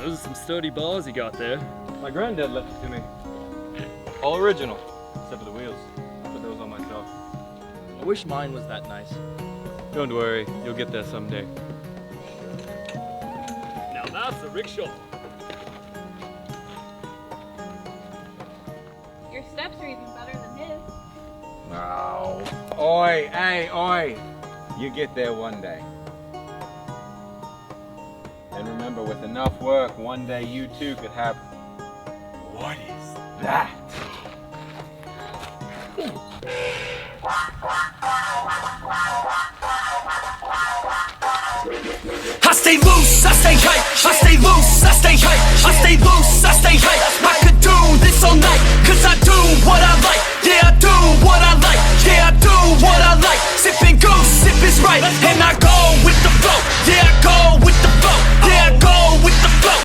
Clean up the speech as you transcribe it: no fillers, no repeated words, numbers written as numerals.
Those are some sturdy bars you got there. My granddad left it to me. All original, except for the wheels. I put those on myself. I wish mine was that nice. Don't worry, you'll get there someday. Now that's a rickshaw. Your steps are even better than his. Oh. Oi, hey, oi. You get there one day. And remember, with enough work, one day you too could have... What is that? I stay loose, I stay hype, I stay loose, I